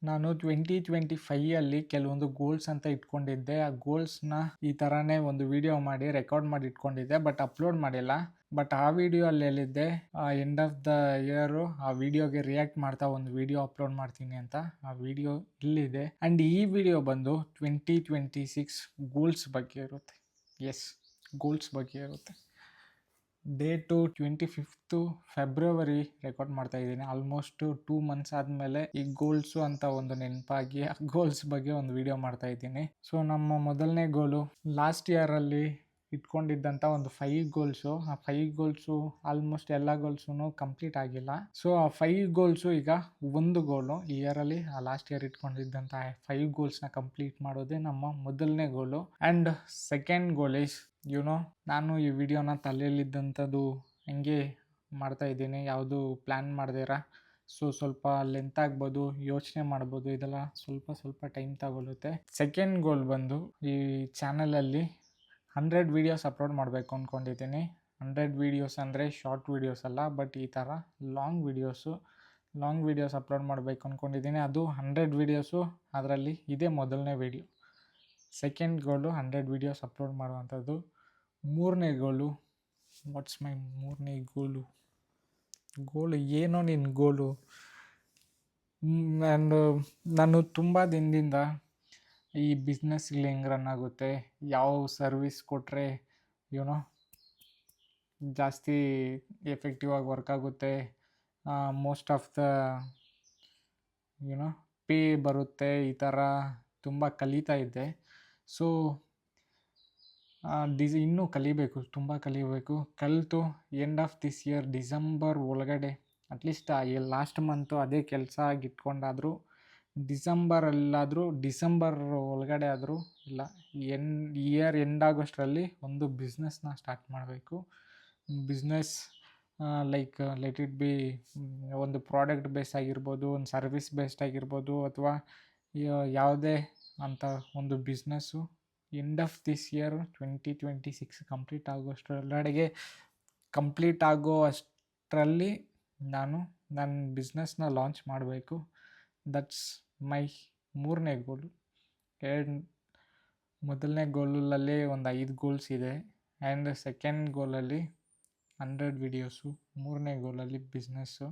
ನಾನು 2025 ಕೆಲವೊಂದು ಗೋಲ್ಸ್ ಅಂತ ಇಟ್ಕೊಂಡಿದ್ದೆ. ಆ ಗೋಲ್ಸ್‌ನ ಈ ಥರನೇ ಒಂದು ವಿಡಿಯೋ ಮಾಡಿ ರೆಕಾರ್ಡ್ ಮಾಡಿ ಇಟ್ಕೊಂಡಿದ್ದೆ. ಬಟ್ ಅಪ್ಲೋಡ್ ಮಾಡಿಲ್ಲ. ಬಟ್ ಆ ವಿಡಿಯೋ ಅಲ್ಲಿ ಹೇಳಿದ್ದೆ ಎಂಡ್ ಆಫ್ ದ ಇಯರು ಆ ವಿಡಿಯೋಗೆ ರಿಯಾಕ್ಟ್ ಮಾಡ್ತಾ ಒಂದು ವಿಡಿಯೋ ಅಪ್ಲೋಡ್ ಮಾಡ್ತೀನಿ ಅಂತ. ಆ ವಿಡಿಯೋ ಇಲ್ಲಿದೆ. ಆ್ಯಂಡ್ ಈ ವಿಡಿಯೋ ಬಂದು 2026 ಗೋಲ್ಸ್ ಬಗ್ಗೆ ಇರುತ್ತೆ. ಎಸ್, ಗೋಲ್ಸ್ ಬಗ್ಗೆ ಇರುತ್ತೆ. ಡೇಟು 25 ಫೆಬ್ರವರಿ ರೆಕಾರ್ಡ್ ಮಾಡ್ತಾ ಇದ್ದೀನಿ. ಆಲ್ಮೋಸ್ಟ್ 2 ಮಂತ್ಸ್ ಆದಮೇಲೆ ಈ ಗೋಲ್ಸು ಅಂತ ಒಂದು ನೆನಪಾಗಿ ಆ ಗೋಲ್ಸ್ ಬಗ್ಗೆ ಒಂದು ವಿಡಿಯೋ ಮಾಡ್ತಾ ಇದ್ದೀನಿ. ಸೊ ನಮ್ಮ ಮೊದಲನೇ ಗೋಲು ಲಾಸ್ಟ್ ಇಯರಲ್ಲಿ ಇಟ್ಕೊಂಡಿದ್ದಂಥ ಒಂದು 5 ಗೋಲ್ಸು. ಆ 5 ಗೋಲ್ಸು ಆಲ್ಮೋಸ್ಟ್ ಎಲ್ಲ ಗೋಲ್ಸೂ ಕಂಪ್ಲೀಟ್ ಆಗಿಲ್ಲ. ಸೊ ಆ 5 ಗೋಲ್ಸು ಈಗ ಒಂದು ಗೋಲು ಈ ಇಯರಲ್ಲಿ ಆ ಲಾಸ್ಟ್ ಇಯರ್ ಇಟ್ಕೊಂಡಿದ್ದಂಥ 5 ಗೋಲ್ಸ್ನ ಕಂಪ್ಲೀಟ್ ಮಾಡೋದೇ ನಮ್ಮ ಮೊದಲನೇ goal. And second goal is ನಾನು ಈ ವಿಡಿಯೋನ ತಲೆಯಲ್ಲಿದ್ದಂಥದ್ದು ಹಂಗೆ ಮಾಡ್ತಾ ಇದ್ದೀನಿ, ಯಾವುದು ಪ್ಲ್ಯಾನ್ ಮಾಡ್ದಿರ. ಸೊ ಸ್ವಲ್ಪ ಲೆಂತ್ ಆಗ್ಬೋದು, ಯೋಚನೆ ಮಾಡ್ಬೋದು, ಇದೆಲ್ಲ ಸ್ವಲ್ಪ ಟೈಮ್ ತಗೊಳುತ್ತೆ. ಸೆಕೆಂಡ್ ಗೋಲ್ ಬಂದು ಈ ಚಾನಲಲ್ಲಿ 100 ವೀಡಿಯೋಸ್ ಅಪ್ಲೋಡ್ ಮಾಡಬೇಕು ಅಂದ್ಕೊಂಡಿದ್ದೀನಿ. 100 ವೀಡಿಯೋಸ್ ಅಂದರೆ ಶಾರ್ಟ್ ವೀಡಿಯೋಸ್ ಅಲ್ಲ, ಬಟ್ ಈ ಥರ ಲಾಂಗ್ ವೀಡಿಯೋಸ್ ಅಪ್ಲೋಡ್ ಮಾಡಬೇಕು ಅಂದ್ಕೊಂಡಿದ್ದೀನಿ. ಅದು 100 ವೀಡಿಯೋಸು, ಅದರಲ್ಲಿ ಇದೇ ಮೊದಲನೇ video. Second goal 100 videos upload ಮಾಡುವಂಥದ್ದು. ಮೂರನೇ ಗೋಲು, ವಾಟ್ಸ್ ಮೈ ಮೂರನೇ ಗೋಲು ಏನೋ ನಿನ್ನ ಗೋಲು. ಆ್ಯಂಡ್ ನಾನು ತುಂಬ ದಿನದಿಂದ ಈ ಬಿಸ್ನೆಸ್ಗಳು ಹೆಂಗೆ ರನ್ ಆಗುತ್ತೆ, ಯಾವ ಸರ್ವಿಸ್ ಕೊಟ್ಟರೆ ಜಾಸ್ತಿ ಎಫೆಕ್ಟಿವ್ ಆಗಿ ವರ್ಕ್ ಆಗುತ್ತೆ, ಮೋಸ್ಟ್ ಆಫ್ ದ ಪೇ ಬರುತ್ತೆ, ಈ ಥರ ತುಂಬ ಕಲಿತಾ ಇದ್ದೆ. ಸೊ ಇನ್ನೂ ತುಂಬ ಕಲಿಬೇಕು. ಕಲಿತು end of this year December ಒಳಗಡೆ ಅಟ್ಲೀಸ್ಟ್ ಲಾಸ್ಟ್ ಮಂತು ಅದೇ ಕೆಲಸ ಆಗಿಟ್ಕೊಂಡಾದರೂ ಡಿಸೆಂಬರ್ ಒಳಗಡೆ ಆದರೂ ಇಲ್ಲ, ಇಯರ್ ಎಂಡ್ ಆಗೋಷ್ಟರಲ್ಲಿ ಒಂದು ಬಿಸ್ನೆಸ್ನ ಸ್ಟಾರ್ಟ್ ಮಾಡಬೇಕು. Business like let it be ಒಂದು ಪ್ರಾಡಕ್ಟ್ ಬೇಸ್ ಆಗಿರ್ಬೋದು, ಒಂದು ಸರ್ವಿಸ್ ಬೇಸ್ಡ್ ಆಗಿರ್ಬೋದು, ಅಥವಾ ಯಾವುದೇ ಅಂತ ಒಂದು business end of this year 2026 complete ಆಗೋ ಅಷ್ಟರಲ್ಲಿ ನಾನು ನನ್ನ ಬಿಸ್ನೆಸ್ನ ಲಾಂಚ್ ಮಾಡಬೇಕು. ದಟ್ಸ್ ಮೈ ಮೂರನೇ ಗೋಲು. ಮೊದಲನೇ ಗೋಲಲ್ಲಿ ಒಂದು 5 ಗೋಲ್ಸ್ ಇದೆ. ಆ್ಯಂಡ್ ಸೆಕೆಂಡ್ ಗೋಲಲ್ಲಿ 100 ವೀಡಿಯೋಸು, ಮೂರನೇ ಗೋಲಲ್ಲಿ ಬಿಸ್ನೆಸ್ಸು.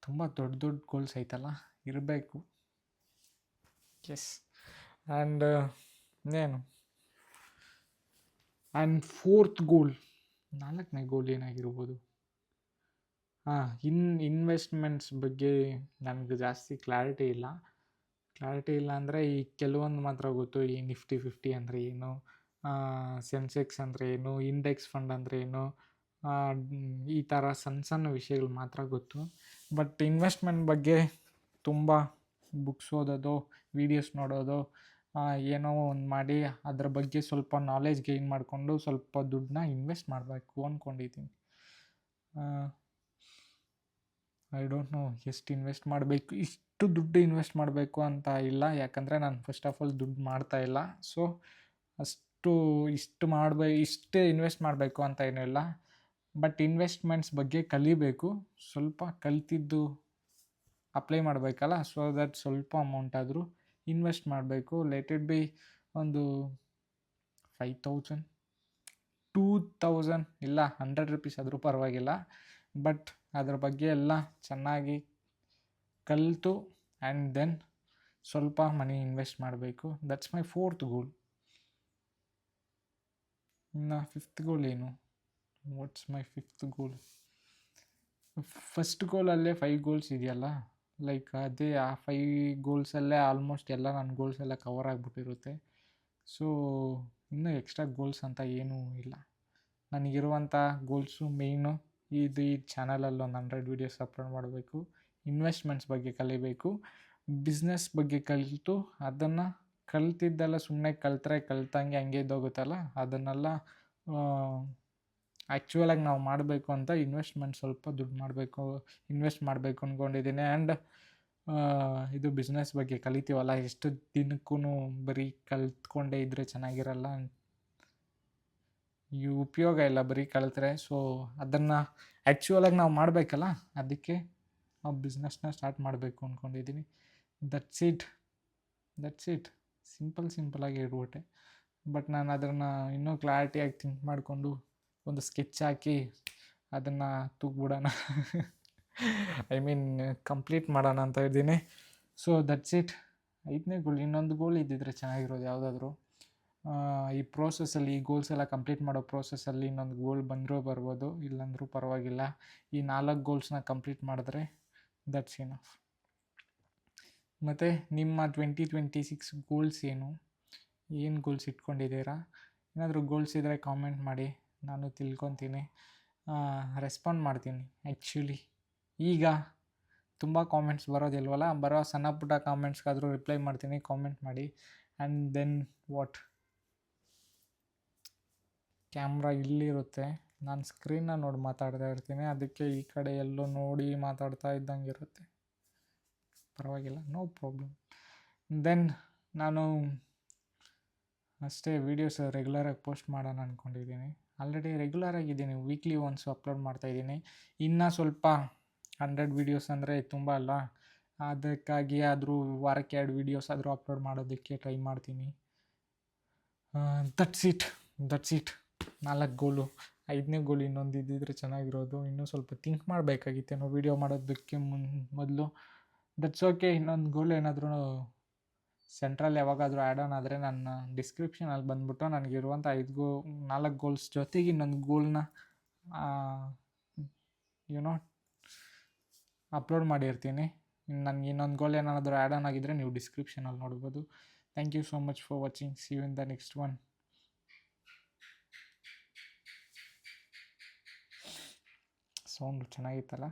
ತುಂಬ ದೊಡ್ಡ ಗೋಲ್ಸ್ ಐತಲ್ಲ, ಇರಬೇಕು. ಎಸ್. ಆ್ಯಂಡ್ ಫೋರ್ತ್ ಗೋಲ್, 4ನೇ ಗೋಲ್ ಏನಾಗಿರ್ಬೋದು? ಇನ್ವೆಸ್ಟ್ಮೆಂಟ್ಸ್ ಬಗ್ಗೆ ನನಗೆ ಜಾಸ್ತಿ ಕ್ಲಾರಿಟಿ ಇಲ್ಲ ಅಂದರೆ ಈ ಕೆಲವೊಂದು ಮಾತ್ರ ಗೊತ್ತು. ಈ ನಿಫ್ಟಿ 50 ಅಂದರೆ ಏನು, ಸೆನ್ಸೆಕ್ಸ್ ಅಂದರೆ ಏನು, ಇಂಡೆಕ್ಸ್ ಫಂಡ್ ಅಂದರೆ ಏನು, ಈ ಥರ ಸಣ್ಣ ವಿಷಯಗಳು ಮಾತ್ರ ಗೊತ್ತು. ಬಟ್ ಇನ್ವೆಸ್ಟ್ಮೆಂಟ್ ಬಗ್ಗೆ ತುಂಬ ಬುಕ್ಸ್ ಓದೋದು, ವೀಡಿಯೋಸ್ ನೋಡೋದು, ಏನೋ ಒಂದು ಮಾಡಿ ಅದ್ರ ಬಗ್ಗೆ ಸ್ವಲ್ಪ ನಾಲೆಜ್ ಗೈನ್ ಮಾಡಿಕೊಂಡು ಸ್ವಲ್ಪ ದುಡ್ಡನ್ನ ಇನ್ವೆಸ್ಟ್ ಮಾಡಬೇಕು ಅಂದ್ಕೊಂಡಿದ್ದೀನಿ. ಐ ಡೋಂಟ್ ನೋ ಎಷ್ಟು ಇನ್ವೆಸ್ಟ್ ಮಾಡಬೇಕು, ಇಷ್ಟು ದುಡ್ಡು ಇನ್ವೆಸ್ಟ್ ಮಾಡಬೇಕು ಅಂತ ಇಲ್ಲ. ಯಾಕಂದರೆ ನಾನು ಫಸ್ಟ್ ಆಫ್ ಆಲ್ ದುಡ್ಡು ಮಾಡ್ತಾಯಿಲ್ಲ. ಸೊ ಇಷ್ಟೇ ಇನ್ವೆಸ್ಟ್ ಮಾಡಬೇಕು ಅಂತ ಏನೂ ಇಲ್ಲ. ಬಟ್ ಇನ್ವೆಸ್ಟ್ಮೆಂಟ್ಸ್ ಬಗ್ಗೆ ಕಲಿಬೇಕು. ಸ್ವಲ್ಪ ಕಲಿತಿದ್ದು ಅಪ್ಲೈ ಮಾಡಬೇಕಲ್ಲ, ಸೊ ದಟ್ ಸ್ವಲ್ಪ ಅಮೌಂಟ್ ಆದರೂ ಇನ್ವೆಸ್ಟ್ ಮಾಡಬೇಕು. ಲೆಟ್ ಇಟ್ ಬಿ ಒಂದು 5,000 2,000 ಇಲ್ಲ 100 ರುಪೀಸ್ ಆದರೂ ಪರವಾಗಿಲ್ಲ. ಬಟ್ ಅದ್ರ ಬಗ್ಗೆ ಎಲ್ಲ ಚೆನ್ನಾಗಿ ಕಲಿತು ಆ್ಯಂಡ್ ದೆನ್ ಸ್ವಲ್ಪ ಮನಿ ಇನ್ವೆಸ್ಟ್ ಮಾಡಬೇಕು. ದಟ್ಸ್ ಮೈ ಫೋರ್ತ್ ಗೋಲ್. ಇನ್ನು ಫಿಫ್ತ್ ಗೋಲ್ ಏನು? ವಾಟ್ಸ್ ಮೈ ಫಿಫ್ತ್ ಗೋಲ್? ಫಸ್ಟ್ ಗೋಲಲ್ಲೇ 5 ಗೋಲ್ಸ್ ಇದೆಯಲ್ಲ, ಲೈಕ್ ಅದೇ ಆ 5 ಗೋಲ್ಸಲ್ಲೇ ಆಲ್ಮೋಸ್ಟ್ ಎಲ್ಲ ನನ್ನ ಗೋಲ್ಸ್ ಎಲ್ಲ ಕವರ್ ಆಗಿಬಿಟ್ಟಿರುತ್ತೆ. ಸೊ ಇನ್ನೂ ಎಕ್ಸ್ಟ್ರಾ ಗೋಲ್ಸ್ ಅಂತ ಏನೂ ಇಲ್ಲ. ನನಗಿರುವಂಥ ಗೋಲ್ಸು ಮೇಯ್ನು ಈ ಚಾನಲಲ್ಲಿ ಒಂದು 100 ವೀಡಿಯೋಸ್ ಅಪ್ಲೋಡ್ ಮಾಡಬೇಕು, ಇನ್ವೆಸ್ಟ್ಮೆಂಟ್ಸ್ ಬಗ್ಗೆ ಕಲಿಬೇಕು, ಬಿಸ್ನೆಸ್ ಬಗ್ಗೆ ಕಲಿತು ಅದನ್ನು ಕಲ್ತಿದ್ದೆಲ್ಲ ಸುಮ್ಮನೆ ಕಲ್ತಂಗೆ ಹಂಗೆ ಇದ್ದೋಗುತ್ತಲ್ಲ, ಅದನ್ನೆಲ್ಲ ಆ್ಯಕ್ಚುಲಾಗಿ ನಾವು ಮಾಡಬೇಕು ಅಂತ ಸ್ವಲ್ಪ ದುಡ್ಡು ಇನ್ವೆಸ್ಟ್ ಮಾಡಬೇಕು ಅಂದ್ಕೊಂಡಿದ್ದೀನಿ. ಆ್ಯಂಡ್ ಇದು ಬಿಸ್ನೆಸ್ ಬಗ್ಗೆ ಕಲಿತೀವಲ್ಲ, ಎಷ್ಟು ದಿನಕ್ಕೂ ಬರೀ ಕಲ್ತ್ಕೊಂಡೇ ಇದ್ದರೆ ಚೆನ್ನಾಗಿರಲ್ಲ, ಈ ಉಪಯೋಗ ಇಲ್ಲ ಬರೀ ಕಲಿತ್ರೆ. ಸೊ ಅದನ್ನು ಆ್ಯಕ್ಚುಲಾಗಿ ನಾವು ಮಾಡಬೇಕಲ್ಲ, ಅದಕ್ಕೆ ಆ ಬಿಸ್ನೆಸ್ನ ಸ್ಟಾರ್ಟ್ ಮಾಡಬೇಕು ಅಂದ್ಕೊಂಡಿದ್ದೀನಿ. ದಟ್ಸ್ ಇಟ್ ದಟ್ಸ್ ಇಟ್ ಸಿಂಪಲಾಗಿ ಇಟ್ಬಿಟ್ಟೆ. ಬಟ್ ನಾನು ಅದನ್ನು ಇನ್ನೂ ಕ್ಲಾರಿಟಿಯಾಗಿ ಥಿಂಕ್ ಮಾಡಿಕೊಂಡು ಒಂದು ಸ್ಕೆಚ್ ಹಾಕಿ ಅದನ್ನು ತೂಗ್ಬಿಡೋಣ ಐ ಮೀನ್ ಕಂಪ್ಲೀಟ್ ಮಾಡೋಣ ಅಂತ ಇದ್ದೀನಿ. So that's it. 5ನೇ ಗೋಲ್. ಇನ್ನೊಂದು ಗೋಲ್ ಇದ್ದಿದ್ರೆ ಚೆನ್ನಾಗಿರೋದು ಯಾವುದಾದ್ರೂ. ಈ ಪ್ರೋಸೆಸ್ಸಲ್ಲಿ ಈ ಗೋಲ್ಸ್ ಎಲ್ಲ ಕಂಪ್ಲೀಟ್ ಮಾಡೋ ಪ್ರೋಸೆಸ್ಸಲ್ಲಿ ಇನ್ನೊಂದು ಗೋಲ್ ಬಂದರೂ ಬರ್ಬೋದು, ಇಲ್ಲಾಂದ್ರೂ ಪರವಾಗಿಲ್ಲ. ಈ 4 ಗೋಲ್ಸ್ನ ಕಂಪ್ಲೀಟ್ ಮಾಡಿದ್ರೆ ದಟ್ಸ್ ಇನಫ್. ಮತ್ತು ನಿಮ್ಮ 2026 ಗೋಲ್ಸ್ ಏನು ಗೋಲ್ಸ್ ಇಟ್ಕೊಂಡಿದ್ದೀರಾ? ಏನಾದರೂ ಗೋಲ್ಸ್ ಇದ್ದರೆ ಕಾಮೆಂಟ್ ಮಾಡಿ, ನಾನು ತಿಳ್ಕೊತೀನಿ, ರೆಸ್ಪಾಂಡ್ ಮಾಡ್ತೀನಿ. ಆ್ಯಕ್ಚುಲಿ ಈಗ ತುಂಬ ಕಾಮೆಂಟ್ಸ್ ಬರೋದಿಲ್ವಲ್ಲ, ಬರೋ ಸಣ್ಣ ಪುಟ್ಟ ಕಾಮೆಂಟ್ಸ್ಗಾದರೂ ರಿಪ್ಲೈ ಮಾಡ್ತೀನಿ. ಕಾಮೆಂಟ್ ಮಾಡಿ. ಆ್ಯಂಡ್ ದೆನ್ ವಾಟ್, ಕ್ಯಾಮ್ರಾ ಇಲ್ಲಿರುತ್ತೆ, ನಾನು ಸ್ಕ್ರೀನ್ನ ನೋಡಿ ಮಾತಾಡ್ತಾ ಇರ್ತೀನಿ, ಅದಕ್ಕೆ ಈ ಕಡೆ ಎಲ್ಲೋ ನೋಡಿ ಮಾತಾಡ್ತಾ ಇದ್ದಂಗೆ ಇರುತ್ತೆ. ಪರವಾಗಿಲ್ಲ, ನೋ ಪ್ರಾಬ್ಲಮ್. ದೆನ್ ನಾನು ಅಷ್ಟೇ ವೀಡಿಯೋಸ್ ರೆಗ್ಯುಲರಾಗಿ ಪೋಸ್ಟ್ ಮಾಡೋಣ ಅಂದ್ಕೊಂಡಿದ್ದೀನಿ. ಆಲ್ರೆಡಿ ರೆಗ್ಯುಲರಾಗಿದ್ದೀನಿ, ವೀಕ್ಲಿ ಒನ್ಸ್ ಅಪ್ಲೋಡ್ ಮಾಡ್ತಾಯಿದ್ದೀನಿ. ಇನ್ನೂ ಸ್ವಲ್ಪ 100 ವೀಡಿಯೋಸ್ ಅಂದರೆ ತುಂಬ ಅಲ್ಲ, ಅದಕ್ಕಾಗಿ ಆದರೂ ವಾರಕ್ಕೆ 2 ವೀಡಿಯೋಸ್ ಆದರೂ ಅಪ್ಲೋಡ್ ಮಾಡೋದಕ್ಕೆ ಟ್ರೈ ಮಾಡ್ತೀನಿ. That's it. 4 ಗೋಲು. 5ನೇ ಗೋಲ್ ಇನ್ನೊಂದು ಇದ್ದಿದ್ರೆ ಚೆನ್ನಾಗಿರೋದು. ಇನ್ನೂ ಸ್ವಲ್ಪ ಥಿಂಕ್ ಮಾಡಬೇಕಾಗಿತ್ತೇನೋ ವೀಡಿಯೋ ಮಾಡೋದಕ್ಕೆ ಮೊದಲು. That's okay. ಇನ್ನೊಂದು ಗೋಲ್ ಏನಾದರೂ ಸೆಂಟ್ರಲ್ಲಿ ಯಾವಾಗಾದರೂ ಆ್ಯಡ್ ಆನ್ ಆದರೆ ನನ್ನ ಡಿಸ್ಕ್ರಿಪ್ಷನಲ್ಲಿ ಬಂದುಬಿಟ್ಟು ನನಗಿರುವಂಥ 4 ಗೋಲ್ಸ್ ಜೊತೆಗೆ ಇನ್ನೊಂದು ಗೋಲ್ನ ಅಪ್ಲೋಡ್ ಮಾಡಿರ್ತೀನಿ. ನನಗೆ ಇನ್ನೊಂದು ಗೋಲ್ ಏನಾದರೂ ಆ್ಯಡ್ ಆನ್ ಆಗಿದ್ದರೆ ನೀವು ಡಿಸ್ಕ್ರಿಪ್ಷನಲ್ಲಿ ನೋಡ್ಬೋದು. Thank you so much for watching. See you in the next one. Sound ಚೆನ್ನಾಗಿತ್ತಲ್ಲ.